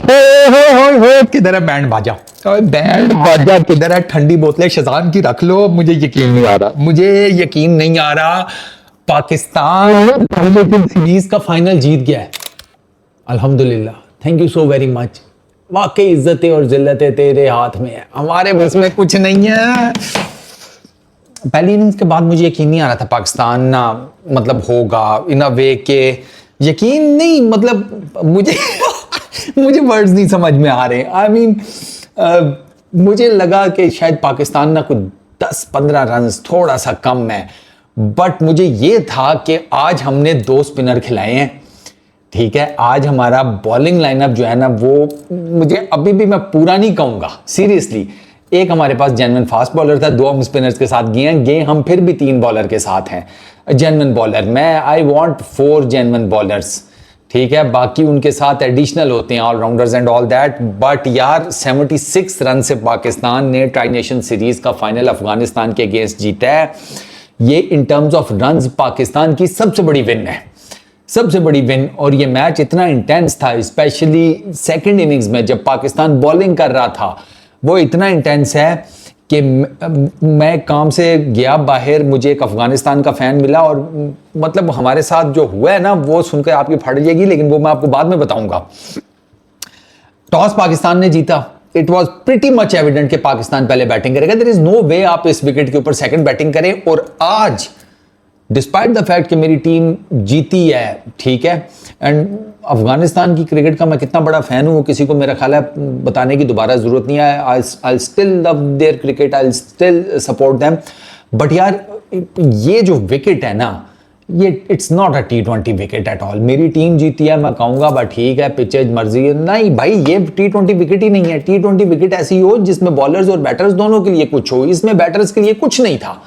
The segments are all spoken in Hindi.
किधर है बैंड बाजा? बैंड बाजा किधर है? ठंडी बोतलें शज़ान की रख लो, मुझे यकीन नहीं आ रहा, मुझे यकीन नहीं आ रहा। पाकिस्तान सीरीज का फाइनल जीत गया है, अल्हम्दुलिल्लाह, thank you so very much. वाकई इज्जतें और जिल्लतें तेरे हाथ में है, हमारे बस में कुछ नहीं है। पहली इनिंग्स के बाद मुझे यकीन नहीं आ रहा था पाकिस्तान ना मतलब होगा इन अ वे के, यकीन नहीं मतलब मुझे मुझे वर्ड्स नहीं समझ में आ रहे। आई मीन मुझे लगा कि शायद पाकिस्तान ना कुछ 10-15 रन थोड़ा सा कम है, बट मुझे ये था कि आज हमने 2 स्पिनर खिलाए हैं, ठीक है। आज हमारा बॉलिंग लाइनअप जो है ना वो मुझे अभी भी मैं पूरा नहीं कहूंगा सीरियसली। एक हमारे पास जेन्युइन फास्ट बॉलर था, 2 हम स्पिनर्स के साथ गए हम फिर भी 3 बॉलर के साथ हैं जेन्युइन बॉलर। मैं आई वांट 4 जेन्युइन बॉलर्स, ठीक है, बाकी उनके साथ एडिशनल होते हैं allrounders and all that. But यार 76 रन से पाकिस्तान ने ट्राई नेशन सीरीज का फाइनल अफगानिस्तान के अगेंस्ट जीता है। ये in terms of runs Pakistan की सबसे बड़ी विन है, सबसे बड़ी विन। और ये मैच इतना इंटेंस था, स्पेशली सेकंड इनिंग्स में जब पाकिस्तान बॉलिंग कर रहा था, वो इतना इंटेंस है कि मैं काम से गया बाहर, मुझे एक अफगानिस्तान का फैन मिला और मतलब हमारे साथ जो हुआ है ना वो सुनकर आपकी फट जाएगी, लेकिन वो मैं आपको बाद में बताऊंगा। टॉस पाकिस्तान ने जीता, it was pretty much evident कि पाकिस्तान पहले बैटिंग करेगा, देयर इज नो वे आप इस विकेट के ऊपर सेकंड बैटिंग करें। और आज डिस्पाइट द फैक्ट कि मेरी टीम जीती है, ठीक है, एंड अफगानिस्तान की क्रिकेट का मैं कितना बड़ा फैन हूं वो किसी को मेरा ख्याल है बताने की दोबारा जरूरत नहीं है। I still love their cricket, I still support them. But यार ये जो विकेट है ना, ये it's not a T20 wicket at all. मेरी टीम जीती है मैं कहूंगा बट ठीक है पिचेज मर्जी है, नहीं भाई ये T20 विकेट ही नहीं है। T20 विकेट ऐसी हो जिसमें बॉलर्स और बैटर्स दोनों के लिए कुछ हो, इसमें बैटर्स के लिए कुछ नहीं था।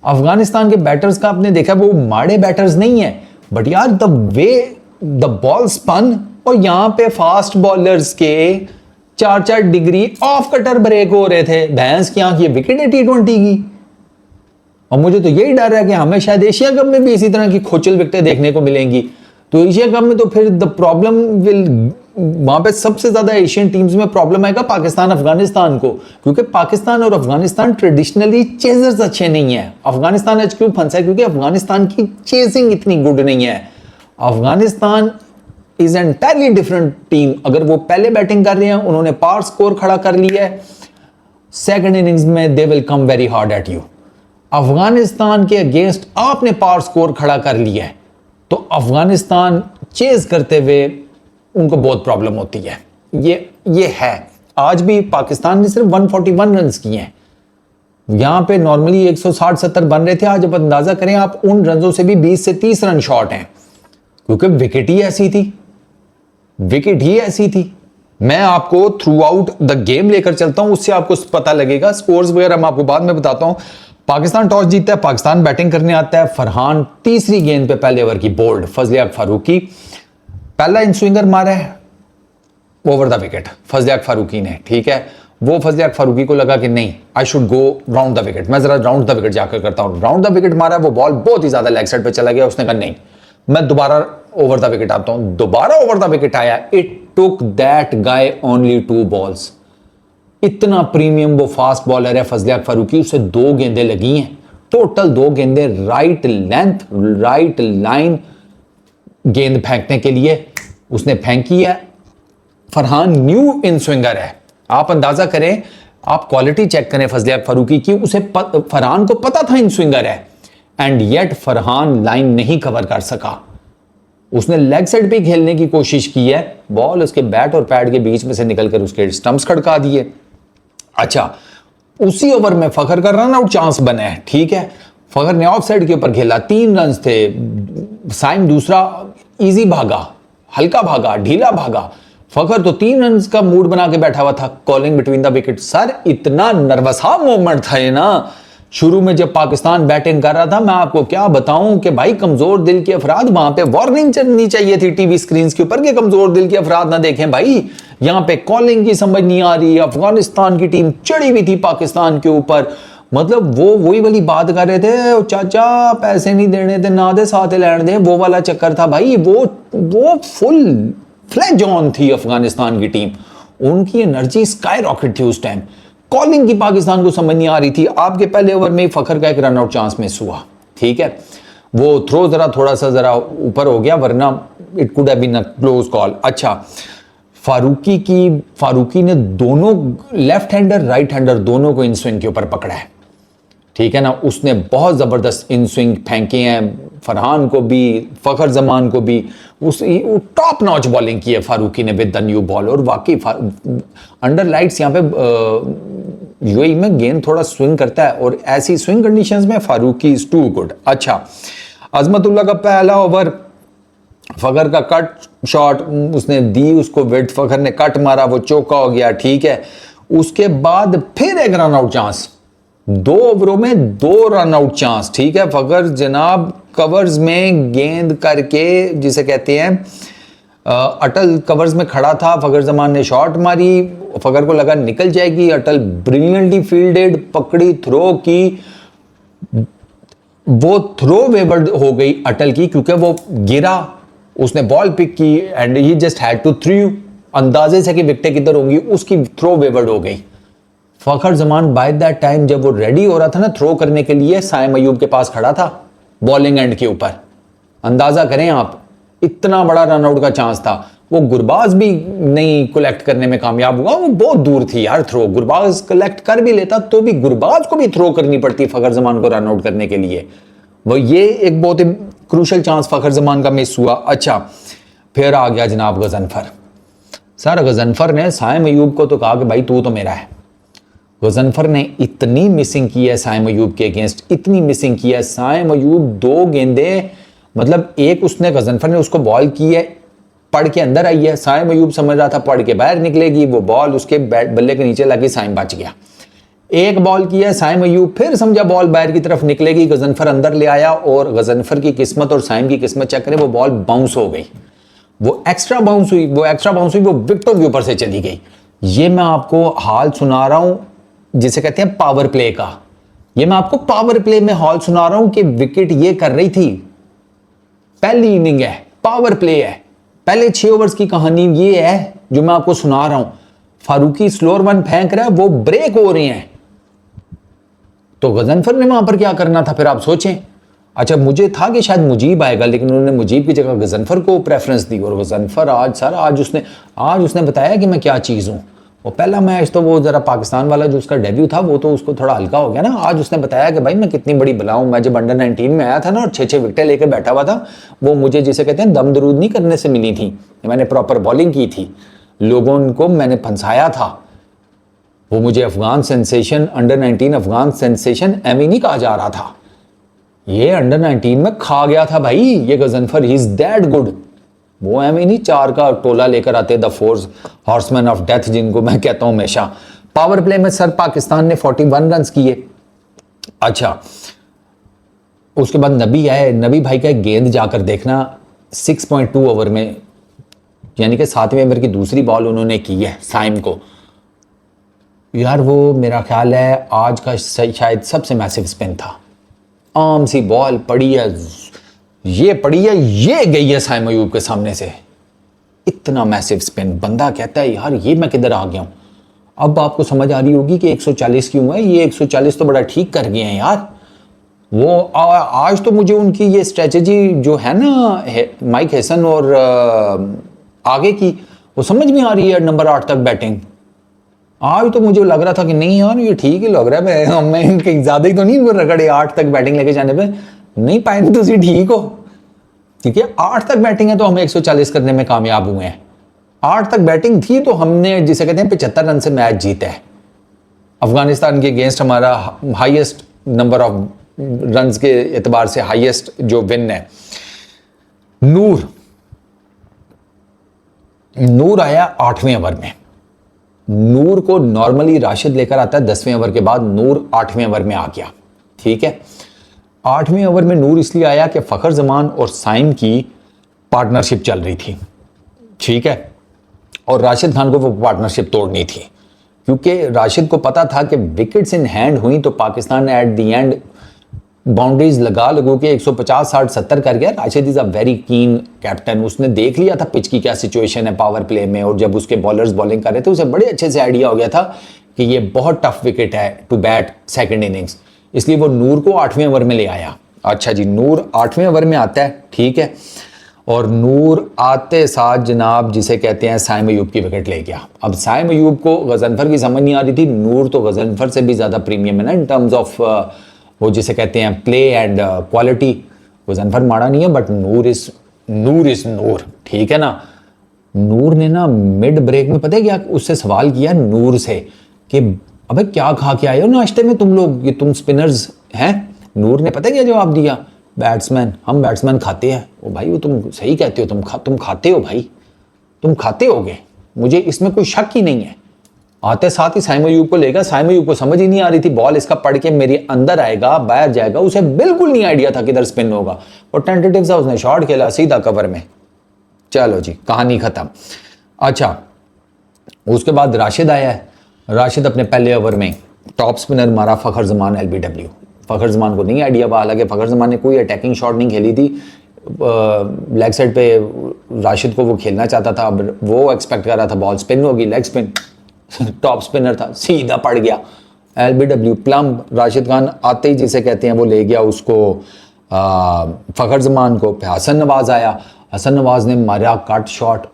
अफगानिस्तान के बैटर्स का आपने देखा वो माड़े बैटर्स नहीं है, बट यार the way the ball spun, और यहां पे फास्ट बॉलर्स के 4-4 डिग्री ऑफ कटर ब्रेक हो रहे थे। भैंस की आंख, ये विकेट है T20 की। और मुझे तो यही डर है कि हमें शायद एशिया कप में भी इसी तरह की खोचल विकेटें देखने को मिलेंगी। तो एशिया कप में तो फिर द प्रॉब्लम विल, वहां पे सबसे ज्यादा एशियन टीम्स में प्रॉब्लम आएगा पाकिस्तान अफगानिस्तान को, क्योंकि पाकिस्तान और अफगानिस्तान ट्रेडिशनली चेजर्स अच्छे नहीं है। अफगानिस्तान आज क्यों फंसा है? क्योंकि अफगानिस्तान की चेजिंग इतनी गुड नहीं है। Afghanistan is entirely different team. अगर वो पहले बैटिंग कर रहे हैं, उन्होंने पार स्कोर खड़ा कर लिया है, सेकंड इनिंग्स में they will come very hard at you. Afghanistan के अगेंस्ट आपने पार स्कोर खड़ा कर लिया है तो अफगानिस्तान चेज करते हुए उनको बहुत प्रॉब्लम होती है। ये है। आज भी पाकिस्तान ने सिर्फ 141 रन किए हैं, यहां पे नॉर्मली 160-70 बन रहे थे। आज अब अंदाजा करें आप, उन रनों से भी 20 से 30 रन शॉर्ट हैं, क्योंकि विकेट ही ऐसी थी, विकेट ही ऐसी थी। मैं आपको थ्रू आउट द गेम लेकर चलता हूं, उससे आपको पता लगेगा। स्कोर्स वगैरह मैं आपको बाद में बताता हूं। पाकिस्तान टॉस जीतता है, पाकिस्तान बैटिंग करने आता है। फरहान तीसरी गेंद पे पहले ओवर की बोल्ड, फजलिया फारूकी पहला इन स्विंगर मारा है ओवर द विकेट फजलिया फारूकी ने, ठीक है। वो फजलिया फारूकी को लगा कि नहीं I should go round the wicket, मैं जरा राउंड द विकेट जाकर करता हूं। राउंड द विकेट मारा, वो बॉल बहुत ही ज्यादा लेग साइड पे चला गया। उसने कहा नहीं मैं दोबारा ओवर द विकेट आता हूं। दोबारा ओवर द विकेट आया। It took that guy only 2 balls. इतना प्रीमियम वो फास्ट बॉलर है फजलिया फारूकी, उसे 2 गेंदें लगी हैं, टोटल 2 गेंदें राइट लेंथ राइट लाइन गेंद फेंकने के लिए उसने फेंकी है। फरहान न्यू इन स्विंगर है, आप अंदाजा करें, आप क्वालिटी चेक करें फजलिया फारूकी की, उसे फरहान को पता था इन स्विंगर है, एंड येट फरहान लाइन नहीं कवर कर सका। उसने लेग साइड पे खेलने की कोशिश की है, बॉल उसके बैट और पैड के बीच में से निकलकर उसके स्टंप्स खड़का दिए। अच्छा, उसी ओवर में फखर का रन आउट चांस बना है, ठीक है। फखर ने ऑफ साइड के ऊपर खेला, 3 रन थे। साइम दूसरा इजी भागा, हल्का भागा, ढीला भागा। फखर तो 3 रन का मूड बना के बैठा हुआ था, calling between the wicket. Sir इतना नर्वसा मोमेंट था ये ना, शुरू में जब पाकिस्तान बैटिंग कर रहा था, मैं आपको क्या बताऊं कि भाई कमजोर दिल के अफराद, वहां पे वार्निंग चलनी चाहिए थी टीवी स्क्रीन के ऊपर कि कमजोर दिल के अफराद ना देखें भाई। यहां पे कॉलिंग की समझ नहीं आ रही। अफगानिस्तान की टीम चढ़ी हुई थी पाकिस्तान के ऊपर, मतलब वो वही वाली बात कर रहे थे, चाचा पैसे नहीं देने थे ना दे साथ लैंड दे, वो वाला चक्कर था भाई। वो फुल फ्लैज ऑन थी अफगानिस्तान की टीम, उनकी एनर्जी स्काई रॉकेट थी उस टाइम। कॉलिंग की पाकिस्तान को समझ नहीं आ रही थी। आपके पहले ओवर में फखर का एक रन आउट चांस मिस हुआ, ठीक है, वो थ्रो जरा थोड़ा सा जरा ऊपर हो गया, वरना it could have been a close call. अच्छा, फारूकी ने दोनों लेफ्ट हैंडर राइट हैंडर दोनों को इन स्विंग के ऊपर पकड़ा है, ठीक है ना। उसने बहुत ज़बरदस्त इन स्विंग फेंके हैं, फरहान को भी, फखर जमान को भी। उस टॉप नॉच बॉलिंग की है फारूकी ने विद द न्यू बॉल। और वाकई अंडर लाइट्स यहाँ पे यूएई में गेंद थोड़ा स्विंग करता है, और ऐसी स्विंग कंडीशंस में फारूकी इज टू गुड। अच्छा, अजमतुल्ला का पहला ओवर, फखर का कट शॉट उसने दी, उसको विड, फखर ने कट मारा, वो चौका हो गया, ठीक है। उसके बाद फिर एक रन आउट चांस, 2 ओवरों में 2 रन आउट चांस, ठीक है। फखर जनाब कवर्स में गेंद करके, जिसे कहते हैं अटल कवर्स में खड़ा था, फखर जमान ने शॉट मारी, फखर को लगा निकल जाएगी, अटल ब्रिलियंटली फील्डेड, पकड़ी, थ्रो की, वो थ्रो वेवर्ड हो गई अटल की, क्योंकि वो गिरा, उसने बॉल पिक की and he just had to through, अंदाजे से कि विकेट किधर होंगी, उसकी थ्रो वेवर्ड हो गई। फखर जमान बाय दैट टाइम जब वो रेडी हो रहा था ना थ्रो करने के लिए, साइम अयूब के पास खड़ा था बॉलिंग एंड के ऊपर। अंदाजा करें आप, इतना बड़ा रन आउट का चांस था। वो गुरबाज भी नहीं कलेक्ट करने में कामयाब हुआ, वो बहुत दूर थी यार थ्रो। गुरबाज कलेक्ट कर भी लेता तो भी गुरबाज को भी थ्रो करनी पड़ती फखर जमान को रन आउट करने के लिए। वो ये एक बहुत ही क्रूशल चांस फखर जमान का मिस हुआ। अच्छा, फिर आ गया जनाब गजनफर। सर गजनफर ने साइम अयूब को तो कहा कि भाई तू तो मेरा है। गजनफर ने इतनी मिसिंग की है साइम अयूब के अगेंस्ट, इतनी मिसिंग की है। साइम अयूब 2 गेंदे, मतलब एक उसने गजनफर ने उसको बॉल की है, पड़ के अंदर आई है, साइम अयूब समझ रहा था पड़ के बाहर निकलेगी, वो बॉल उसके बल्ले के नीचे लगी, साइम बच गया। एक बॉल की है साइम अयूब, फिर समझा बॉल बाहर की तरफ निकलेगी, गजनफर अंदर ले आया, और गजनफर की किस्मत और साइम की किस्मत चेक करें, वो बॉल बाउंस हो गई, वो एक्स्ट्रा बाउंस हुई, वो विकेटों के ऊपर से चली गई। ये मैं आपको हाल सुना रहा हूं जिसे कहते हैं पावर प्ले का। ये मैं आपको पावर प्ले में हाल सुना रहा हूं कि विकेट ये कर रही थी, पहली इनिंग है, पावर प्ले है, पहले 6 ओवर्स की कहानी ये है जो मैं आपको सुना रहा हूं। फारूकी स्लोअर वन फेंक रहा है, वो ब्रेक हो रहे हैं, तो गजनफर ने वहां पर क्या करना था फिर आप सोचें। अच्छा, मुझे था कि शायद मुजीब आएगा, लेकिन उन्होंने मुजीब की जगह गजनफर को प्रेफरेंस दी, और गजनफर आज उसने बताया कि मैं क्या चीज़ हूँ। वो पहला मैच तो वो जरा पाकिस्तान वाला जो उसका डेब्यू था वो तो उसको थोड़ा हल्का हो गया ना। आज उसने बताया कि भाई मैं कितनी बड़ी बला हूं। मैं जब अंडर 19 में आया था ना और 6 विकेटें लेकर बैठा हुआ था, वो मुझे जिसे कहते हैं दम दरूद नहीं करने से मिली थी, मैंने प्रॉपर बॉलिंग की थी, लोगों को मैंने फंसाया था। वो मुझे Afghan sensation, under 19 Afghan sensation एमी नहीं कहा जा रहा था, ये अंडर 19 में खा गया था भाई ये Ghazanfar, he is that good. वो एम ही नहीं 4 का टोला लेकर आते, द 4 हॉर्समैन ऑफ डेथ जिनको मैं कहता हूं हमेशा। पावर प्ले में सर पाकिस्तान ने 41 रन किए। अच्छा, उसके बाद नबी आए, नबी भाई का गेंद जाकर देखना 6.2 ओवर में, यानी कि 7वें ओवर की दूसरी बॉल उन्होंने की है साइम को। यार वो मेरा ख्याल है आज का शायद सबसे मैसिव स्पिन था, आम सी बॉल पड़ी है, ये पड़ी है, ये गई है साइम अयूब के सामने से, इतना मैसिव स्पिन। बंदा कहता है यार ये मैं किधर आ गया हूं। अब आपको समझ आ रही होगी कि 140 क्यों है, ये 140 तो बड़ा ठीक कर गए हैं यार। वो आज तो मुझे उनकी ये स्ट्रेटजी जो है ना माइक हैसन और आगे की, वो समझ में आ रही है। नंबर 8 तक बैटिंग आज तो मुझे लग रहा था कि नहीं यार ये ठीक ही लग रहा है, मैं कहीं ज्यादा ही तो नहीं रगड़े 8 तक बैटिंग लेके जाने पे, नहीं पाए तो ठीक हो, ठीक है। 8 तक बैटिंग है तो हम 140 करने में कामयाब हुए हैं। 8 तक बैटिंग थी तो हमने जिसे कहते हैं 75 रन से मैच जीता है। अफगानिस्तान के अगेंस्ट हमारा हाईएस्ट नंबर ऑफ रन्स के एतबार से हाईएस्ट जो विन है। नूर आया 8वें ओवर में। नूर को नॉर्मली राशिद लेकर आता है 10वें ओवर के बाद, नूर 8वें ओवर में आ गया, ठीक है। 8वें ओवर में नूर इसलिए आया कि फखर जमान और साइम की पार्टनरशिप चल रही थी, ठीक है, और राशिद खान को वो पार्टनरशिप तोड़नी थी, क्योंकि राशिद को पता था कि विकेट्स इन हैंड हुई तो पाकिस्तान ने एट द एंड बाउंड्रीज लगा लगू के 150 60 70 कर गया। Rashid is a very keen captain, उसने देख लिया था पिच की क्या सिचुएशन है पावर प्ले में, और जब उसके बॉलर्स बॉलिंग कर रहे थे उसे बड़े अच्छे से आइडिया हो गया था कि ये बहुत टफ विकेट है टू बैट सेकंड इनिंग्स, इसलिए वो नूर को 8वें ओवर में ले आया। अच्छा जी, नूर 8वें ओवर में आता है, ठीक है, और नूर आते साथ जनाब जिसे कहते हैं साइम अयूब की विकेट ले गया। अब साइम अयूब को गजनफर की समझ नहीं आ रही थी, नूर तो गजनफर से भी ज़्यादा प्रीमियम है ना इन टर्म्स ऑफ वो जिसे कहते हैं प्ले एंड क्वालिटी। गजनफर माड़ा नहीं है बट नूर इज नूर, ठीक है ना। नूर ने ना मिड ब्रेक में पता है क्या उससे सवाल किया नूर से कि अबे क्या खा के आए हो नाश्ते में तुम लोग, ये तुम स्पिनर्स हैं। नूर ने पता है क्या जवाब दिया, बैट्समैन, हम बैट्समैन खाते हैं। ओ भाई वो तुम सही कहते हो, तुम खाते हो भाई, तुम खाते होगे, मुझे इसमें कोई शक ही नहीं है। आते साथ ही साइम अयूब को लेगा, साइम अयूब को समझ ही नहीं आ रही थी बॉल इसका पड़ के मेरे अंदर आएगा बाहर जाएगा, उसे बिल्कुल नहीं आइडिया था किधर स्पिन होगा, और टेंटेटिव सा उसने शॉट खेला सीधा कवर में। चलो जी कहानी खत्म। अच्छा उसके बाद राशिद आया है, राशिद अपने पहले ओवर में टॉप स्पिनर मारा फ़खर जमान LBW। फ़खर जमान को नहीं आइडिया था, हालांकि फ़खर जमान ने कोई अटैकिंग शॉट नहीं खेली थी, लेग साइड पे राशिद को वो खेलना चाहता था, अब वो एक्सपेक्ट कर रहा था बॉल स्पिन होगी, लेग स्पिन टॉप स्पिनर था सीधा पड़ गया LBW प्लम। राशिद खान आते ही जिसे कहते हैं वो ले गया उसको फ़खर जमान को। फिर हसन नवाज आया, हसन नवाज ने मारा कट शॉट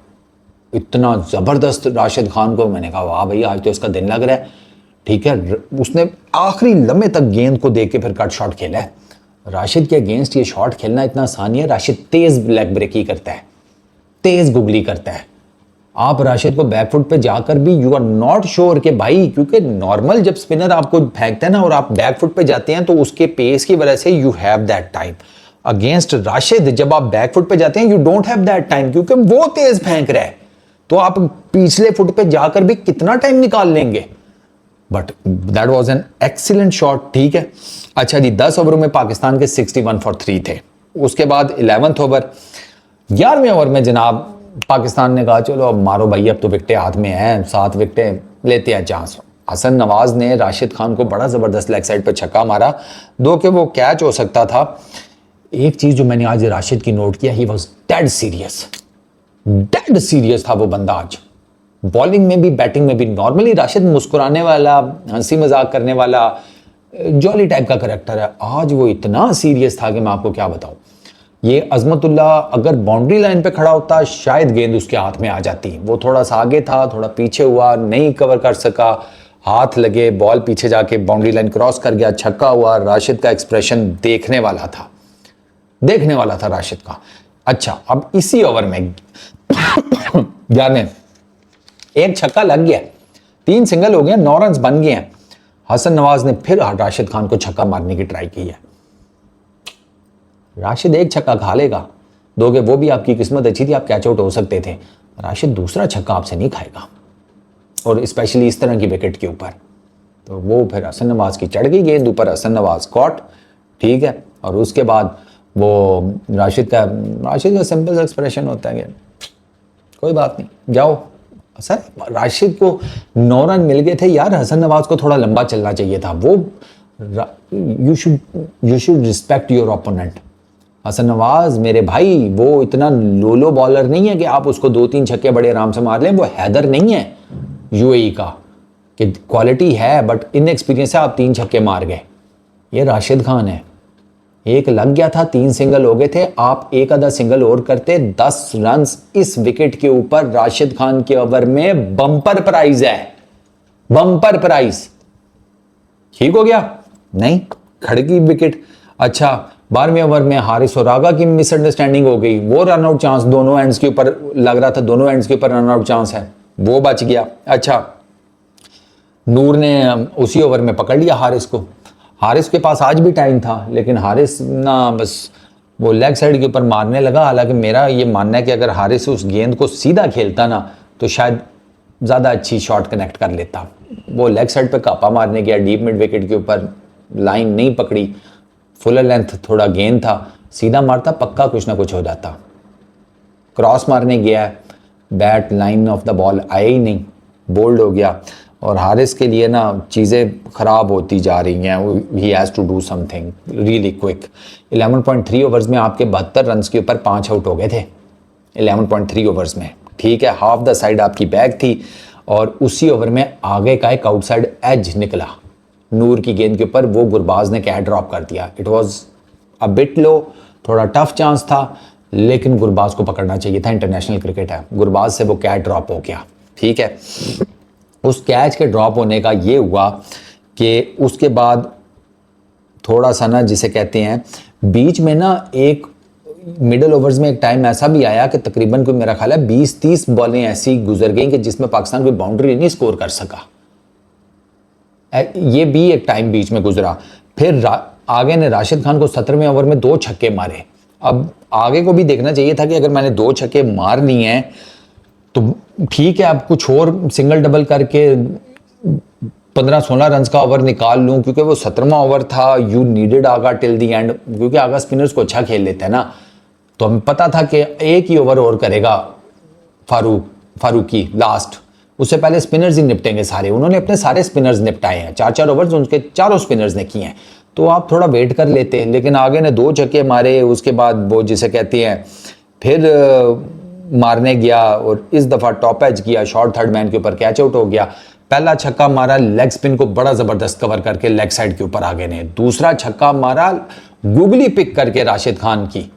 इतना ज़बरदस्त राशिद खान को, मैंने कहा वाह भाई आज तो इसका दिन लग रहा है, ठीक है। उसने आखिरी लम्हे तक गेंद को देख के फिर कट शॉट खेला है। राशिद के अगेंस्ट ये शॉट खेलना इतना आसान है, राशिद तेज़ लेग ब्रेकी करता है, तेज़ गुगली करता है। आप राशिद को बैकफुट पे जाकर भी यू आर नॉट श्योर कि भाई, क्योंकि नॉर्मल जब स्पिनर आपको फेंकता है ना और आप बैकफुट पे जाते हैं तो उसके पेस की वजह से you have that time. Against Rashid जब आप बैकफुट पे जाते हैं you don't have that time, क्योंकि वो तेज फेंक रहा है, तो आप पिछले फुट पे जाकर भी कितना टाइम निकाल लेंगे। But that was an excellent shot, ठीक है। अच्छा जी 10 ओवरों में पाकिस्तान के 61 फॉर 3 थे। उसके बाद 11th ओवर 11वें ओवर में जनाब पाकिस्तान ने कहा चलो अब मारो भाई, अब तो विकेटें हाथ में हैं, 7 विकेटें लेते हैं चांस। हसन नवाज ने राशिद खान को बड़ा ज़बरदस्त लेग साइड पे छक्का मारा, दो कि वो कैच हो सकता था। एक चीज़ जो मैंने आज राशिद की नोट किया, ही वॉज डेड सीरियस था वो बंदा आज, बॉलिंग में भी बैटिंग में भी। नॉर्मली राशिद मुस्कुराने वाला, हंसी मजाक करने वाला, जॉली टाइप का करेक्टर है, आज वो इतना सीरियस था कि मैं आपको क्या बताऊं। ये अजमतुल्ला अगर बाउंड्री लाइन पे खड़ा होता शायद गेंद उसके हाथ में आ जाती, वो थोड़ा सा आगे था, थोड़ा पीछे हुआ, नहीं कवर कर सका, हाथ लगे, बॉल पीछे जाके बाउंड्री लाइन क्रॉस कर गया, छक्का हुआ। राशिद का एक्सप्रेशन देखने वाला था राशिद का। अच्छा अब इसी ओवर में जाने एक छक्का लग गया, 3 सिंगल हो गए, 9 रन बन गए हैं। हसन नवाज ने फिर राशिद खान को छक्का मारने की ट्राई की है। राशिद एक छक्का खा लेगा, दोगे वो भी आपकी किस्मत अच्छी थी, आप कैच आउट हो सकते थे। राशिद दूसरा छक्का आपसे नहीं खाएगा, और स्पेशली इस तरह की विकेट के ऊपर। तो वो फिर हसन नवाज की चढ़ गई गेंद ऊपर, हसन नवाज कॉट, ठीक है। और उसके बाद वो राशिद का सिंपल सा एक्सप्रेशन होता है कि कोई बात नहीं जाओ। सर राशिद को 9 रन मिल गए थे यार, हसन नवाज को थोड़ा लंबा चलना चाहिए था। वो you should respect your opponent. Hasan Nawaz मेरे भाई वो इतना लोलो बॉलर नहीं है कि आप उसको 2-3 छक्के बड़े आराम से मार लें। वो हैदर नहीं है यूएई का कि क्वालिटी है बट इनएक्सपीरियंस है, आप 3 छक्के मार गए। ये राशिद खान है, एक लग गया था, 3 सिंगल हो गए थे, आप एक आधा सिंगल और करते 10 रन इस विकेट के ऊपर। राशिद खान के ओवर में बम्पर प्राइज है, बम्पर प्राइज। ठीक हो गया नहीं, खड़की विकेट। अच्छा 12वें ओवर में हारिस और रागा की मिसअंडरस्टैंडिंग हो गई, वो रन आउट चांस दोनों एंड्स के ऊपर लग रहा था, दोनों एंड्स के ऊपर रन आउट चांस है, वो बच गया। अच्छा नूर ने उसी ओवर में पकड़ लिया हारिस को। हारिस के पास आज भी टाइम था, लेकिन हारिस ना बस वो लेग साइड के ऊपर मारने लगा। हालांकि मेरा ये मानना है कि अगर हारिस उस गेंद को सीधा खेलता ना तो शायद ज़्यादा अच्छी शॉट कनेक्ट कर लेता। वो लेग साइड पे कापा मारने गया, डीप मिड विकेट के ऊपर लाइन नहीं पकड़ी, फुल लेंथ थोड़ा गेंद था, सीधा मारता पक्का कुछ ना कुछ हो जाता। क्रॉस मारने गया, bat line of the ball आया ही नहीं, बोल्ड हो गया। और हारिस के लिए ना चीज़ें ख़राब होती जा रही हैं। He has to do something really quick. 11.3 overs में आपके 72 रन के ऊपर 5 आउट हो गए थे 11.3 ओवर्स में, ठीक है। हाफ द साइड आपकी बैक थी और उसी ओवर में आगे का एक आउटसाइड एज निकला नूर की गेंद के ऊपर, वो गुरबाज ने कैच ड्रॉप कर दिया। इट वॉज अ बिट लो, थोड़ा टफ चांस था, लेकिन गुरबाज को पकड़ना चाहिए था। इंटरनेशनल क्रिकेट है, गुरबाज से वो कैच ड्रॉप हो गया, ठीक है। उस कैच के ड्रॉप होने का ये हुआ कि उसके बाद थोड़ा सा ना जिसे कहते हैं बीच में ना एक मिडल ओवर्स में एक टाइम ऐसा भी आया कि तकरीबन कोई मेरा ख्याल है 20-30 बॉलें ऐसी गुजर गई कि जिसमें पाकिस्तान कोई बाउंड्री नहीं स्कोर कर सका। ये भी एक टाइम बीच में गुजरा। फिर आगे ने राशिद खान को 17वें ओवर में 2 छक्के मारे। अब आगे को भी देखना चाहिए था कि अगर मैंने 2 छक्के मार लिए हैं तो ठीक है, अब कुछ और सिंगल डबल करके 15-16 रन का ओवर निकाल लूं, क्योंकि वो 17वां ओवर था। You needed Agha till the end, क्योंकि आगा स्पिनर्स को अच्छा खेल लेते हैं ना, तो हमें पता था कि एक ही ओवर और करेगा फारूकी लास्ट, उससे पहले स्पिनर्स ही निपटेंगे सारे। उन्होंने अपने सारे स्पिनर्स निपटाए हैं, 4-4 ओवर्स उनके चारों स्पिनर्स ने किए हैं, तो आप थोड़ा वेट कर लेते। लेकिन आगे ने 2 छक्के मारे, उसके बाद वो जिसे कहते हैं फिर मारने गया और इस दफ़ा टॉप एज किया, शॉर्ट थर्ड मैन के ऊपर कैच आउट हो गया। पहला छक्का मारा लेग स्पिन को बड़ा ज़बरदस्त कवर करके लेग साइड के ऊपर आगे ने। दूसरा छक्का मारा गूगली पिक करके राशिद खान की।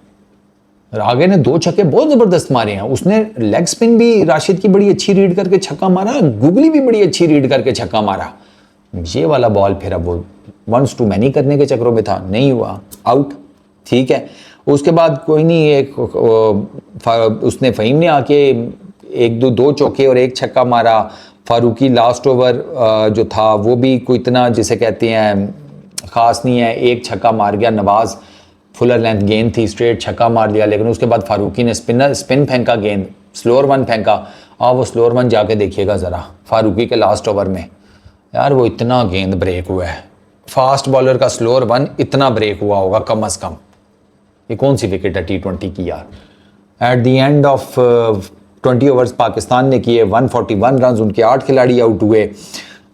आगे ने 2 छक्के बहुत ज़बरदस्त मारे हैं। उसने लेग स्पिन भी राशिद की बड़ी अच्छी रीड करके छक्का मारा, गूगली भी बड़ी अच्छी रीड करके छक्का मारा। ये वाला बॉल फिर अब वो वंस टू मैनी करने के चक्रों में था, नहीं हुआ, आउट, ठीक है। उसके बाद कोई नहीं, एक उसने फ़हीम ने आके 1-2 चौके और 1 छक्का मारा। फारूकी लास्ट ओवर जो था वो भी कोई इतना जिसे कहते हैं ख़ास नहीं है, 1 छक्का मार गया। नवाज फुलर लेंथ गेंद थी, स्ट्रेट छक्का मार लिया, लेकिन उसके बाद फारूकी ने स्पिन फेंका गेंद, स्लोअर वन फेंका। वो स्लोअर वन जाके देखिएगा ज़रा फारूकी के लास्ट ओवर में, यार वो इतना गेंद ब्रेक हुआ है, फास्ट बॉलर का स्लोअर वन इतना ब्रेक हुआ होगा कम अज़ कम। ये कौन सी विकेट है T20 की यार। At the end of 20 overs Pakistan ने किए 141 रन, उनके 8 खिलाड़ी आउट हुए।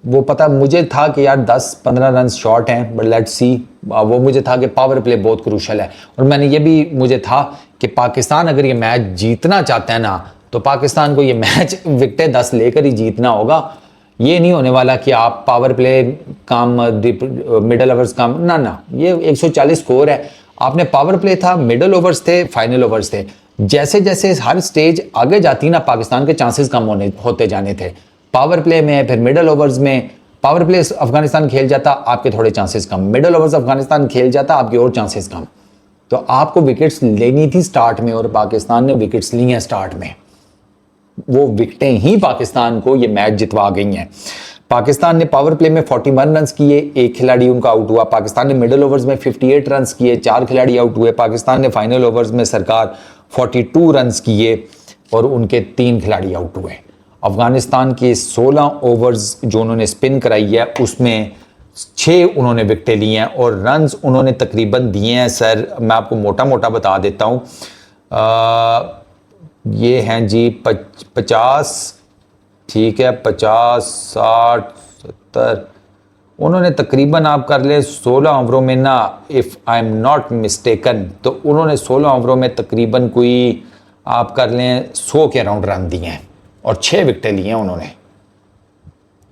वो पता मुझे था कि यार 10-15 रन शॉर्ट हैं, बट लेट्स सी। वो मुझे था कि पावर प्ले बहुत क्रूशल है, और मैंने ये भी मुझे था कि पाकिस्तान अगर ये मैच जीतना चाहता है ना, तो पाकिस्तान को ये मैच विकेटें 10 लेकर ही जीतना होगा। ये नहीं होने वाला कि आप पावर प्ले काम, मिडल ओवर्स काम, ना, ये 140 स्कोर है। आपने पावर प्ले था, मिडल ओवर्स थे, फाइनल ओवर्स थे। जैसे जैसे हर स्टेज आगे जाती ना, पाकिस्तान के चांसेस कम होते जाने थे। पावर प्ले में, फिर मिडल ओवर्स में, पावर प्ले अफगानिस्तान खेल जाता, आपके थोड़े चांसेस कम। मिडल ओवर्स अफगानिस्तान खेल जाता, आपके और चांसेस कम। तो आपको विकेट्स लेनी थी स्टार्ट में, और पाकिस्तान ने विकेट्स ली हैं स्टार्ट में। वो विकेटें ही पाकिस्तान को ये मैच जितवा गई हैं। पाकिस्तान ने पावर प्ले में 41 रन किए, 1 खिलाड़ी उनका आउट हुआ। पाकिस्तान ने मिडल ओवर्स में 58 रन किए, 4 खिलाड़ी आउट हुए। पाकिस्तान ने फाइनल ओवर्स में सरकार 42 रन किए और उनके 3 खिलाड़ी आउट हुए। अफगानिस्तान के 16 ओवर्स जो उन्होंने स्पिन कराई है उसमें 6 उन्होंने विकेटें ली हैं, और रन्स उन्होंने तकरीबन दिए हैं सर, मैं आपको मोटा मोटा बता देता हूँ। ये हैं जी 50, ठीक है, 50, 60, 70, उन्होंने तकरीबन आप कर ले 16 ओवरों में ना, if I am not mistaken, तो उन्होंने 16 ओवरों में तकरीबन कोई आप कर लें 100 के अराउंड रन दिए हैं और 6 विकेटें ली हैं उन्होंने।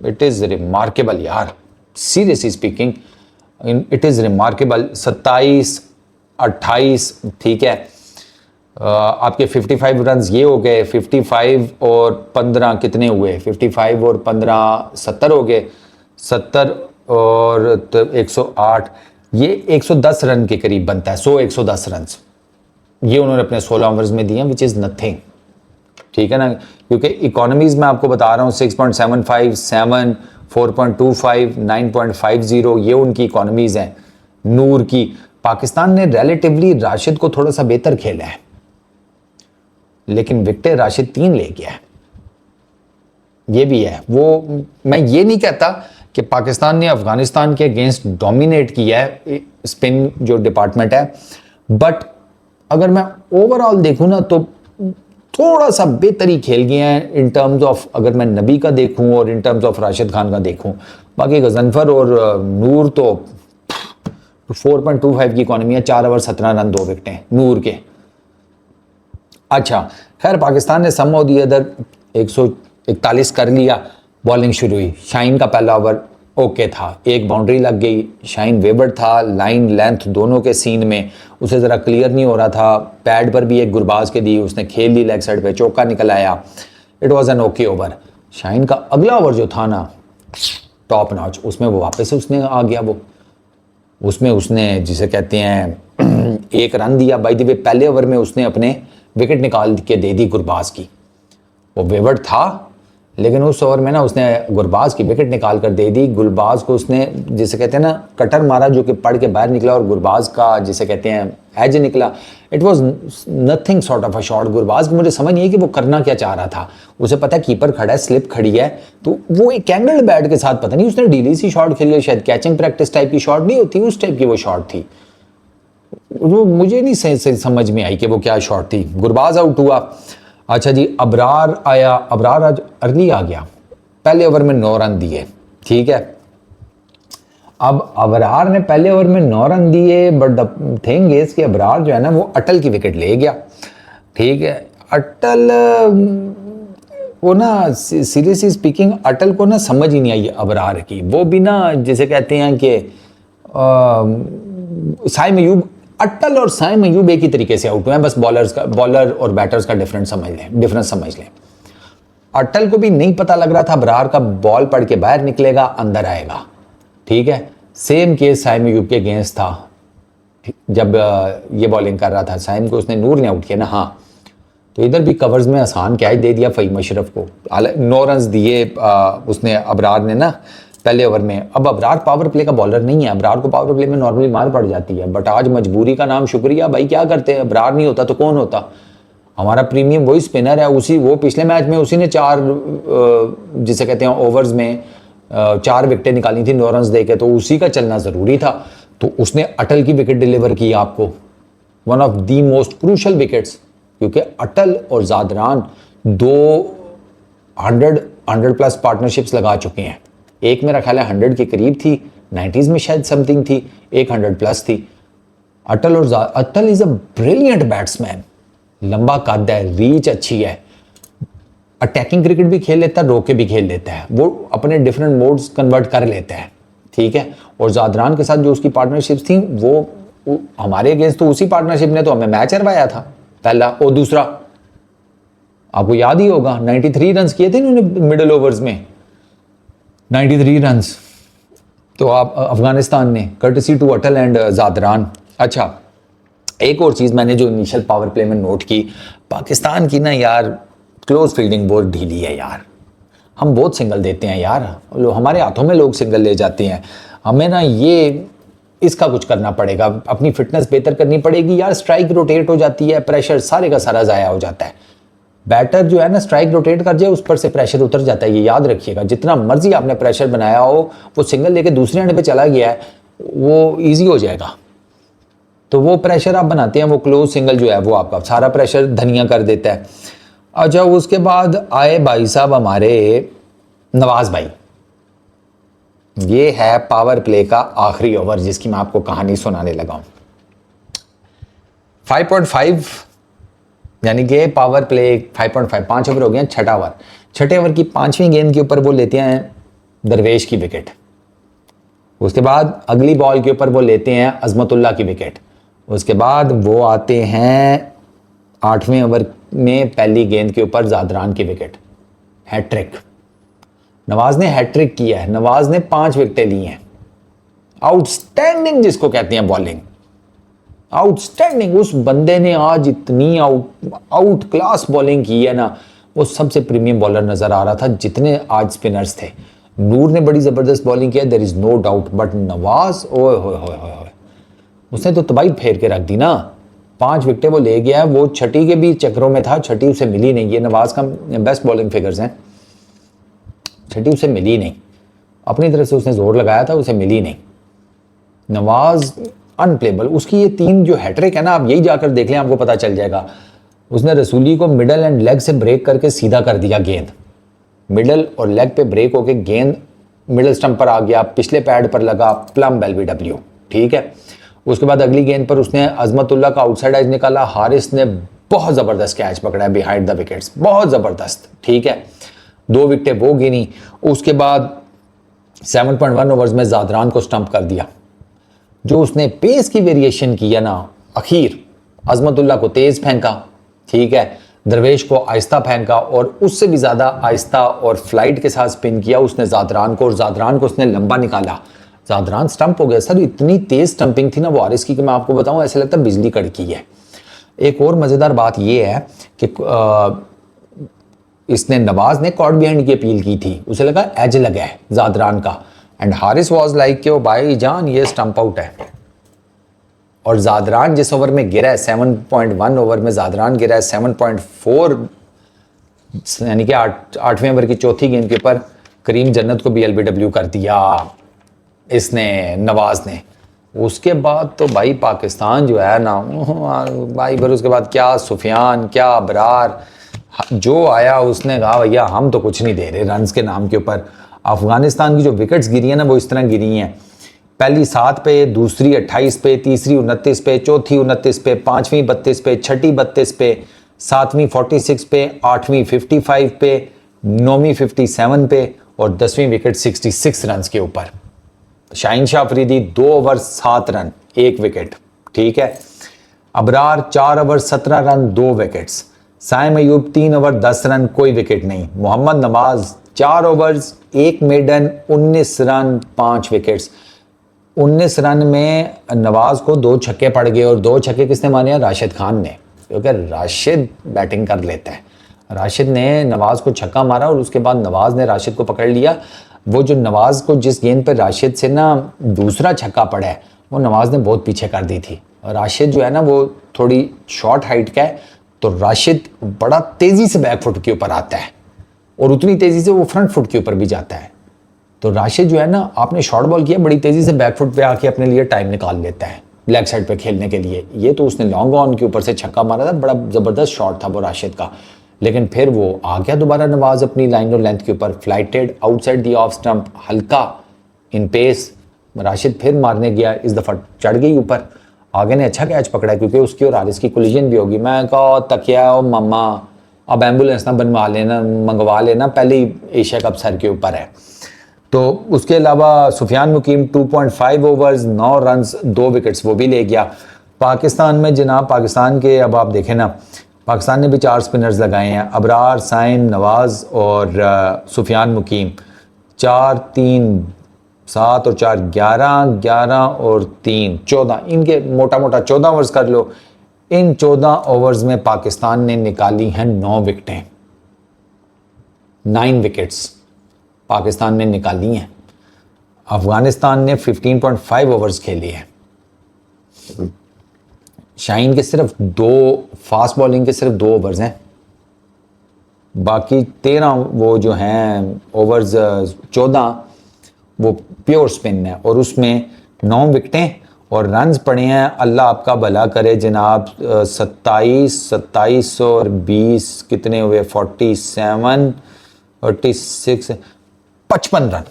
इट इज़ रिमार्केबल यार, seriously speaking it is remarkable. 27, 28, ठीक है, आपके 55 रन ये हो गए। 55 और 15 कितने हुए, 55 और 15 70 हो गए, 70 और 108, ये 110 रन के करीब बनता है। 110 रन ये उन्होंने अपने 16 ओवर्स में दिए, विच इज़ नथिंग, ठीक है ना। क्योंकि इकोनॉमीज़ में आपको बता रहा हूँ 6.75, 7, 4.25, 9.50, ये उनकी इकोनॉमीज़ हैं नूर की। पाकिस्तान ने रिलेटिवली राशिद को थोड़ा सा बेहतर खेला है, लेकिन विकेटें राशिद 3 ले गया है, ये भी है। वो मैं ये नहीं कहता कि पाकिस्तान ने अफगानिस्तान के अगेंस्ट डोमिनेट किया है स्पिन जो डिपार्टमेंट है, बट अगर मैं ओवरऑल देखूं ना, तो थोड़ा सा बेहतरी खेल गए हैं इन टर्म्स ऑफ, अगर मैं नबी का देखूं और in terms of Rashid Khan का देखूं। बाकी गजनफर और नूर तो 4.25 की इकॉनमी है, 4 ओवर 17 रन 2 विकेटें नूर के। अच्छा खैर, पाकिस्तान ने सम दी अदर 141 कर लिया, बॉलिंग शुरू हुई। शाहीन का पहला ओवर ओके था, एक बाउंड्री लग गई, शाहीन वेवर्ड था, लाइन लेंथ दोनों के सीन में, उसे ज़रा क्लियर नहीं हो रहा था, पैड पर भी एक गुरबाज के दी, उसने खेल ली लेग साइड पे, चौका निकल आया। It was an okay over. Shaheen का अगला ओवर जो था ना टॉप नॉच, उसमें वो वापस उसने आ गया, वो उसमें उसने जिसे कहते हैं एक रन दिया। बाय द वे पहले ओवर में उसने अपने विकेट निकाल के दे दी गुरबाज की, वो वेवर्ड था लेकिन उस ओवर में ना उसने गुरबाज की विकेट निकाल कर दे दी। गुरबाज को उसने जिसे कहते हैं ना कटर मारा, जो कि पड़ के बाहर निकला और गुरबाज का जिसे कहते हैं एज निकला। It was nothing sort of a shot. Gurbaz को मुझे समझ नहीं है कि वो करना क्या चाह रहा था। उसे पता है कीपर खड़ा है, स्लिप खड़ी है, तो वो एक एंगल्ड बैट के साथ पता नहीं उसने ढीली सी शॉट खेली है, शायद कैचिंग प्रैक्टिस टाइप की शॉट नहीं होती, उस टाइप की वो शॉट थी। वो मुझे नहीं सही समझ में आई कि वो क्या शॉट थी। गुरबाज आउट हुआ। अच्छा जी, अबरार आया, अबरार आज अर्ली आ गया, पहले ओवर में 9 रन दिए, ठीक है। अब अबरार ने पहले ओवर में 9 रन दिए, बट द थिंग इज कि अबरार जो है ना वो अटल की विकेट ले गया, ठीक है। अटल वो ना सीरियसली स्पीकिंग अटल को ना समझ ही नहीं आई अबरार की। वो भी ना जिसे कहते हैं कि साइम अयूब, अटल और साइम अयूब एक ही तरीके से आउट हुए हैं, बस बॉलर और बैटर्स का डिफरेंस समझ लें। अटल को भी नहीं पता लग रहा था अबरार का बॉल पड़ के बाहर निकलेगा, अंदर आएगा, ठीक है। सेम केस साइम अयूब के अगेंस्ट था जब ये बॉलिंग कर रहा था। साइम को उसने नूर ने आउट किया ना, हाँ, तो इधर भी कवर्स में आसान कैच दे दिया फ़हीम अशरफ को। 9 रन दिए उसने अबरार ने ना पहले ओवर में। अब अबरार पावर प्ले का बॉलर नहीं है, अबरार को पावर प्ले में नॉर्मली मार पड़ जाती है, बट आज मजबूरी का नाम शुक्रिया, भाई क्या करते हैं, अबरार नहीं होता तो कौन होता। हमारा प्रीमियम वही स्पिनर है, उसी वो पिछले मैच में उसी ने 4 जिसे कहते हैं ओवर्स में 4 विकेटें निकाली थी 9 रन दे के, तो उसी का चलना ज़रूरी था। तो उसने अटल की विकेट डिलीवर की आपको, one of the most crucial wickets, क्योंकि अटल और ज़ादरान 100 प्लस पार्टनरशिप्स लगा चुके हैं। एक मेरा ख्याल है 100 के करीब थी, 90s में शायद समथिंग थी, एक 100 प्लस थी। अटल इज अ ब्रिलियंट बैट्समैन, लंबा कद है, रीच अच्छी है, अटैकिंग क्रिकेट भी खेल लेता है, रोके भी खेल लेता है, वो अपने डिफरेंट मोड्स कन्वर्ट कर लेता है, ठीक है। और ज़ादरान के साथ जो उसकी पार्टनरशिप्स थी वो हमारे अगेंस्ट, तो उसी पार्टनरशिप ने तो हमें मैच हरवाया था पहला और दूसरा, आपको याद ही होगा 93 रन किए थे इन्होंने मिडिल ओवर्स में, 93 रन। तो आप अफगानिस्तान ने courtesy to Atal and Zadran. अच्छा, एक और चीज़ मैंने जो इनिशियल पावर प्ले में नोट की, पाकिस्तान की ना यार क्लोज फील्डिंग बहुत ढीली है यार। हम बहुत सिंगल देते हैं यार, हमारे हाथों में लोग सिंगल ले जाते हैं। हमें ना ये इसका कुछ करना पड़ेगा, अपनी फिटनेस बेहतर करनी पड़ेगी यार। स्ट्राइक रोटेट हो जाती है, प्रेशर सारे का सारा ज़ाया हो जाता है। बैटर जो है ना स्ट्राइक रोटेट कर जाए, उस पर से प्रेशर उतर जाता है, ये याद रखिएगा। जितना मर्जी आपने प्रेशर बनाया हो, वो सिंगल लेके दूसरे एंड पे चला गया है, वो ईजी हो जाएगा। तो वो प्रेशर आप बनाते हैं, वो क्लोज सिंगल जो है वो आपका सारा प्रेशर धनिया कर देता है। अच्छा, उसके बाद आए भाई साहब हमारे नवाज भाई। ये है पावर प्ले का आखिरी ओवर जिसकी मैं आपको कहानी सुनाने लगा हूं। 5.5 यानी कि पावर प्ले 5.5, 5 ओवर हो गए, छठा ओवर। छठे ओवर की 5वीं गेंद के ऊपर वो लेते हैं दरवेश की विकेट। उसके बाद अगली बॉल के ऊपर वो लेते हैं अजमतुल्लाह की विकेट। उसके बाद वो आते हैं 8वें ओवर में पहली गेंद के ऊपर ज़ादरान की विकेट। हैट्रिक, नवाज ने हैट्रिक किया है, नवाज ने 5 विकेटें ली हैं। आउटस्टैंडिंग जिसको कहते हैं बॉलिंग, आउटस्टैंडिंग। उस बंदे ने आज इतनी आउट क्लास बॉलिंग की है ना, वो सबसे प्रीमियम बॉलर नजर आ रहा था जितने आज स्पिनर्स थे। नूर ने बड़ी जबरदस्त बॉलिंग किया, there is no doubt, but Nawaz ओए होए होए होए, उसने तो तबाही फेर के रख दी ना। 5 विकेटें वो ले गया, वो छठी के भी चक्रों में था, छठी उसे मिली नहीं। ये नवाज का बेस्ट बॉलिंग फिगर्स हैं, छठी उसे मिली नहीं, अपनी तरफ से उसने जोर लगाया था, उसे मिली नहीं। नवाज अनप्लेबल। उसकी ये 3 जो हैट्रिक है ना, आप यही जाकर देख लें, आपको पता चल जाएगा। उसने रसूली को मिडल एंड लेग से ब्रेक करके सीधा कर दिया गेंद, मिडल और लेग पे ब्रेक होके गेंद मिडल स्टंप पर आ गया, पिछले पैड पर लगा, प्लम LBW, ठीक है। उसके बाद अगली गेंद पर उसने अजमतुल्लाह का आउटसाइड एज निकाला, हारिस ने बहुत ज़बरदस्त कैच पकड़ा है बिहाइंड द विकेट्स, बहुत ज़बरदस्त, ठीक है। 2 विकेटें वो गिनी। उसके बाद 7.1 ओवर्स में ज़ादरान को स्टंप कर दिया। जो उसने पेस की वेरिएशन किया ना, अखीर अजमतुल्लाह को तेज़ फेंका, ठीक है, दरवेश को आहिस्ता फेंका और उससे भी ज़्यादा आहिस्ता और फ्लाइट के साथ स्पिन किया उसने ज़ादरान को, और ज़ादरान को उसने लंबा निकाला। ज़ादरान स्टंप हो गया सर, इतनी तेज़ स्टंपिंग थी ना वो हारिस की कि मैं आपको बताऊं ऐसा लगता है बिजली कड़की है। एक और मज़ेदार बात यह है कि इसने नवाज ने कॉर्ड बिहाइंड की अपील की थी, उसे लगा एज लगा है ज़ादरान का, एंड हारिस वाज लाइक कि ओ भाई जान ये स्टंप आउट है। और ज़ादरान जिस ओवर में गिरा है 7.1 ओवर में ज़ादरान गिरा है 7.4, यानी कि 8वें ओवर की चौथी गेंद के ऊपर करीम जन्नत को भी LBW कर दिया इसने, नवाज ने। उसके बाद तो भाई पाकिस्तान जो है ना भाई, फिर उसके बाद क्या सुफियान क्या अबरार जो आया उसने कहा भैया हम तो कुछ नहीं दे रहे रन्स के नाम के ऊपर। अफगानिस्तान की जो विकेट्स गिरी है ना वो इस तरह गिरी हैं, पहली 7 पे, दूसरी 28 पे, तीसरी 29 पे, चौथी 29 पे, पांचवीं 32 पे, छठी 32 पे, सातवीं 46 पे, आठवीं 55 पे, नौवीं 57 पे और 10वीं विकेट 66 रन के ऊपर। Shaheen Shah Afridi 2 over 7 run 1 wicket, ठीक है। Abrar 4 over 17 run 2 wickets. Saim Ayub 3 over 10 run कोई विकेट नहीं। Mohammad Nawaz 4 overs 1 maiden 19 run 5 wickets. 19 run में नवाज को 2 छक्के पड़ गए, और 2 छक्के किसने मारे हैं? राशिद खान ने, क्योंकि राशिद बैटिंग कर लेता है। राशिद ने नवाज को छक्का मारा और उसके बाद नवाज ने राशिद को पकड़ लिया। वो जो नवाज को जिस गेंद पर राशिद से ना दूसरा छक्का पड़ा है वो नवाज ने बहुत पीछे कर दी थी। और राशिद जो है ना वो थोड़ी शॉर्ट हाइट का है, तो राशिद बड़ा तेज़ी से बैक फुट के ऊपर आता है और उतनी तेज़ी से वो फ्रंट फुट के ऊपर भी जाता है। तो राशिद जो है ना, आपने शॉर्ट बॉल किया बड़ी तेज़ी से बैक फुट पे आके अपने लिए टाइम निकाल लेता है लेग साइड पे खेलने के लिए। ये तो उसने लॉन्ग ऑन के ऊपर से छक्का मारा था, बड़ा ज़बरदस्त शॉट था वो राशिद का। लेकिन फिर वो आ गया दोबारा नवाज अपनी लाइन और लेंथ के ऊपर, flighted outside the off stump, हल्का इन पेस। राशिद फिर मारने गया, इस दफ़ा चढ़ गई ऊपर, आगे ने अच्छा कैच पकड़ा क्योंकि उसकी और हारिस की कोलिजन भी होगी। मैं कहा तकिया ओ मम्मा अब एम्बुलेंस ना बनवा लेना, मंगवा लेना, पहले ही एशिया कप सर के ऊपर है। तो उसके अलावा सुफियान मुकीम 2.5 ओवर्स 9 रन्स 2 विकेट्स वो भी ले गया। पाकिस्तान में जनाब, पाकिस्तान के अब आप देखें ना, पाकिस्तान ने भी 4 स्पिनर्स लगाए हैं, अबरार, साइम, नवाज और सुफियान मुकीम। 4 3 7 और 4 11 11 और 3 14, इनके मोटा मोटा 14 ओवर्स कर लो। इन 14 ओवर्स में पाकिस्तान ने निकाली हैं 9 विकेटें, 9 विकेट्स पाकिस्तान ने निकाली हैं। अफगानिस्तान ने 15.5 ओवर्स खेली हैं। शाहीन के सिर्फ 2 फास्ट बॉलिंग के सिर्फ 2 ओवर्स हैं, बाकी 13 वो जो हैं ओवर्स 14 वो प्योर स्पिन है और उसमें 9 विकेटें और रन्स पड़े हैं। अल्लाह आपका भला करे जनाब, 27 और 20 कितने हुए, 47 46 55 run,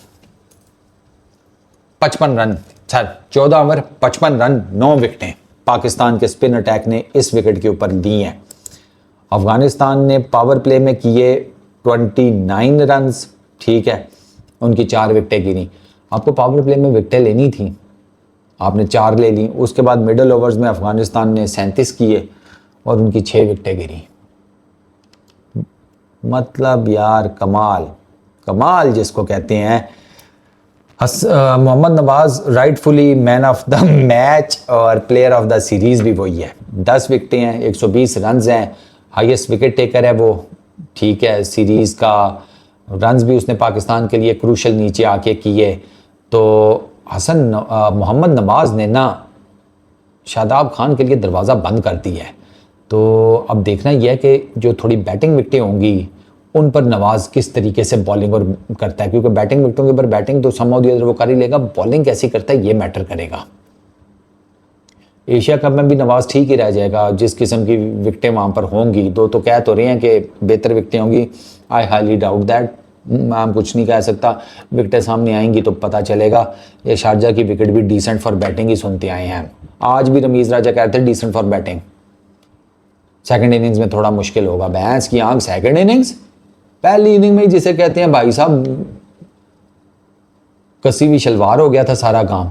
55 run sir, 14 over 55 run 9 विकेटें पाकिस्तान के स्पिन अटैक ने इस विकेट के ऊपर दी हैं। अफगानिस्तान ने पावर प्ले में किए 29 रन्स, ठीक है, उनकी 4 विकेटें गिरी। आपको पावर प्ले में विकेटें लेनी थी, आपने 4 ले ली। उसके बाद मिडल ओवर्स में अफगानिस्तान ने 37 किए और उनकी 6 विकेटें गिरी। मतलब यार कमाल, कमाल जिसको कहते हैं। Mohammad Nawaz rightfully man of the match और प्लेयर ऑफ द सीरीज़ भी वही है। 10 विकेटें हैं, 120 रन्स हैं, हाईएस्ट विकेट टेकर है वो, ठीक है। सीरीज़ का रन्स भी उसने पाकिस्तान के लिए क्रूशल नीचे आके किए। तो मोहम्मद नवाज ने ना शादाब खान के लिए दरवाज़ा बंद कर दिया है। तो अब देखना यह है कि जो थोड़ी बैटिंग विकेटें होंगी उन पर नवाज किस तरीके से बॉलिंग और करता है, क्योंकि बैटिंग विकेटों के ऊपर बैटिंग तो समहाउ द अदर वो कर ही लेगा, बॉलिंग कैसी करता है ये मैटर करेगा। एशिया कप में भी नवाज ठीक ही रह जाएगा, जिस किस्म की विकटें वहाँ पर होंगी। दो तो कह तो रहे हैं कि बेहतर विकटें होंगी, आई हाईली डाउट दैट, मैं कुछ नहीं कह सकता। विकटें सामने आएंगी तो पता चलेगा। ये शारजा की विकेट भी डिसेंट फॉर बैटिंग ही सुनते आए हैं। आज भी रमीज़ राजा कहते हैं decent for batting, second innings में थोड़ा मुश्किल होगा। भैंस की आंख, सेकंड इनिंग्स, पहली इनिंग में जिसे कहते हैं भाई साहब कसी हुई शलवार हो गया था सारा काम,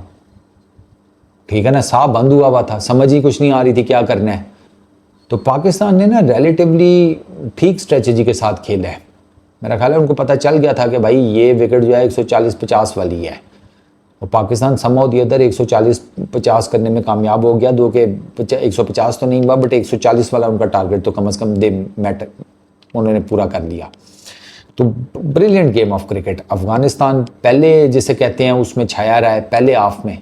ठीक है ना, साफ बंद हुआ था, समझ ही कुछ नहीं आ रही थी क्या करना है। तो पाकिस्तान ने ना रिलेटिवली ठीक स्ट्रेटजी के साथ खेला है। मेरा ख्याल है उनको पता चल गया था कि भाई ये विकेट जो है 140-50 वाली है, और पाकिस्तान समहाउ दी अदर 140-50 करने में कामयाब हो गया। दो के 150 तो नहीं हुआ, बट 140 वाला उनका टारगेट तो कम से कम दे मैटर उन्होंने पूरा कर लिया। तो brilliant game of cricket. Afghanistan पहले जिसे कहते हैं उसमें छाया रहा है, पहले हाफ में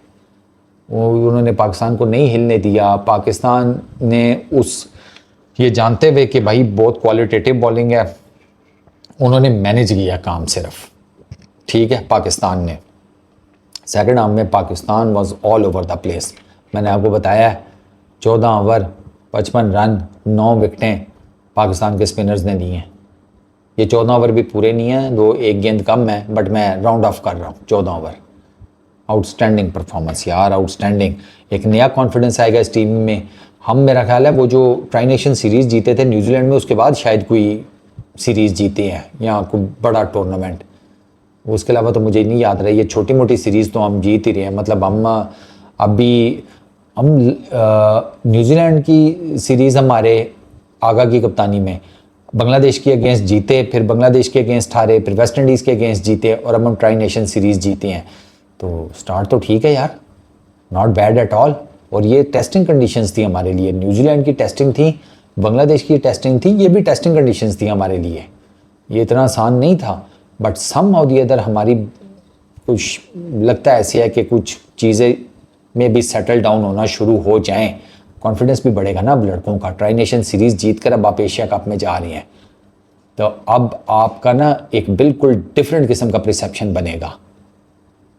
वो उन्होंने पाकिस्तान को नहीं हिलने दिया। पाकिस्तान ने उस ये जानते हुए कि भाई बहुत क्वालिटेटिव बॉलिंग है, उन्होंने मैनेज किया काम सिर्फ, ठीक है। पाकिस्तान ने सेकंड हाफ में Pakistan was all over the place. मैंने आपको बताया 14 ओवर 55 रन 9 विकटें पाकिस्तान के स्पिनर्स ने दी हैं। ये 14 ओवर भी पूरे नहीं हैं, दो एक गेंद कम है, बट मैं राउंड ऑफ कर रहा हूँ 14 ओवर। आउटस्टैंडिंग परफॉर्मेंस यार, आउटस्टैंडिंग। एक नया कॉन्फिडेंस आएगा इस टीम में। हम, मेरा ख्याल है वो जो ट्राई नेशन सीरीज़ जीते थे न्यूजीलैंड में, उसके बाद शायद कोई सीरीज़ जीते हैं या कोई बड़ा टूर्नामेंट, उसके अलावा तो मुझे नहीं याद रही। ये छोटी मोटी सीरीज़ तो हम जीत ही रहे हैं। मतलब हम न्यूजीलैंड की सीरीज़ हमारे आगा की कप्तानी में बांग्लादेश के अगेंस्ट जीते, फिर बांग्लादेश के अगेंस्ट हारे, फिर वेस्ट इंडीज़ के अगेंस्ट जीते, और अब हम ट्राई नेशन सीरीज़ जीते हैं। तो स्टार्ट तो ठीक है यार, नॉट बैड एट ऑल। और ये टेस्टिंग कंडीशंस थी हमारे लिए। न्यूजीलैंड की टेस्टिंग थी, बांग्लादेश की टेस्टिंग थी, ये भी टेस्टिंग कंडीशंस थी हमारे लिए। ये इतना आसान नहीं था, but some of the other हमारी कुछ लगता है ऐसी है कि कुछ चीज़ें में भी सेटल डाउन होना शुरू हो जाएं, कॉन्फिडेंस भी बढ़ेगा ना अब लड़कों का। ट्राई नेशन सीरीज़ जीत कर अब आप एशिया कप में जा रही हैं, तो अब आपका ना एक बिल्कुल डिफरेंट किस्म का परसेप्शन बनेगा।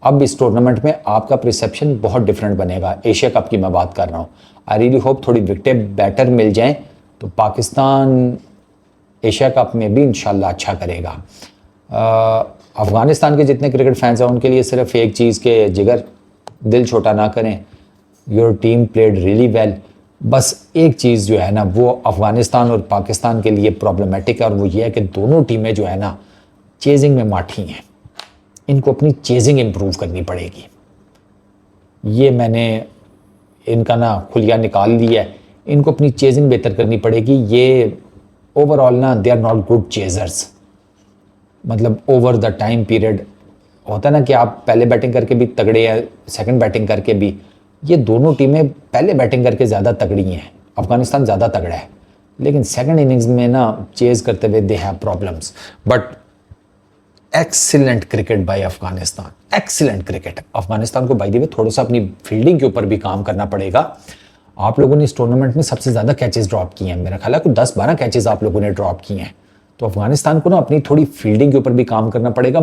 अब इस टूर्नामेंट में आपका परसेप्शन बहुत डिफरेंट बनेगा। एशिया कप की मैं बात कर रहा हूँ। आई रियली होप थोड़ी विकेटें बेटर मिल जाएं तो पाकिस्तान एशिया कप में भी इंशाल्लाह अच्छा करेगा। अफ़गानिस्तान के जितने क्रिकेट फैंस हैं उनके लिए सिर्फ एक चीज़ के जिगर, दिल छोटा ना करें, your team played really well. बस एक चीज़ जो है ना वो अफ़गानिस्तान और पाकिस्तान के लिए प्रॉब्लमेटिक है, और वो ये है कि दोनों टीमें जो है ना चेजिंग में माठी हैं। इनको अपनी चेजिंग इम्प्रूव करनी पड़ेगी। ये मैंने इनका ना खुलिया निकाल लिया है। इनको अपनी चेजिंग बेहतर करनी पड़ेगी। ये ओवरऑल ना they are not good chasers. मतलब ओवर द टाइम पीरियड होता है ना कि आप पहले बैटिंग करके भी तगड़े हैं, सेकंड बैटिंग करके भी। ये दोनों टीमें पहले बैटिंग करके ज़्यादा तगड़ी हैं। अफगानिस्तान ज़्यादा तगड़ा है, लेकिन सेकंड इनिंग्स में ना चेज करते हुए they have problems. But excellent cricket bye Afghanistan, excellent cricket. Afghanistan को बाय द वे थोड़ा सा अपनी फील्डिंग के ऊपर भी काम करना पड़ेगा। आप लोगों ने इस टूर्नामेंट में सबसे ज़्यादा कैचेस ड्रॉप किए हैं, मेरा ख्याल है कि 10-12 कैचेस आप लोगों ने ड्रॉप किए हैं। तो अफगानिस्तान को ना अपनी थोड़ी फील्डिंग के ऊपर भी काम करना पड़ेगा।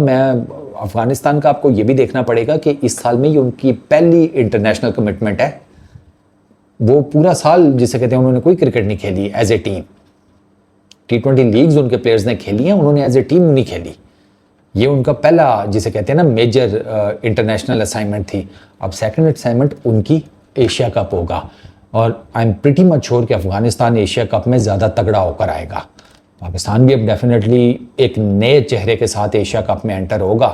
अफगानिस्तान का आपको ये भी देखना पड़ेगा कि इस साल में ये उनकी पहली इंटरनेशनल कमिटमेंट है। वो पूरा साल जिसे कहते हैं उन्होंने कोई क्रिकेट नहीं खेली as a team. T20 leagues उनके प्लेयर्स ने खेली हैं, उन्होंने एज ए टीम नहीं खेली। ये उनका पहला जिसे कहते हैं ना मेजर इंटरनेशनल असाइनमेंट थी। अब सेकंड असाइनमेंट उनकी एशिया कप होगा, और I am pretty much sure कि अफगानिस्तान एशिया कप में ज़्यादा तगड़ा होकर आएगा। पाकिस्तान भी अब डेफिनेटली एक नए चेहरे के साथ एशिया कप में एंटर होगा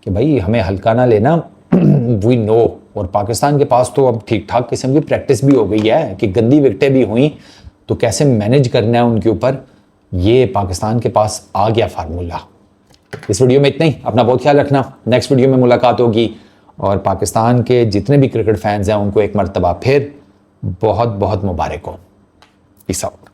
कि भाई हमें हल्का ना लेना, वी नो। और पाकिस्तान के पास तो अब ठीक ठाक किस्म की प्रैक्टिस भी हो गई है कि गंदी विकेटें भी हुई तो कैसे मैनेज करना है उनके ऊपर, ये पाकिस्तान के पास आ गया फार्मूला। इस वीडियो में इतना ही। अपना बहुत ख्याल रखना। नेक्स्ट वीडियो में मुलाकात होगी, और पाकिस्तान के जितने भी क्रिकेट फैंस हैं उनको एक मरतबा फिर बहुत बहुत मुबारक हो। Peace out.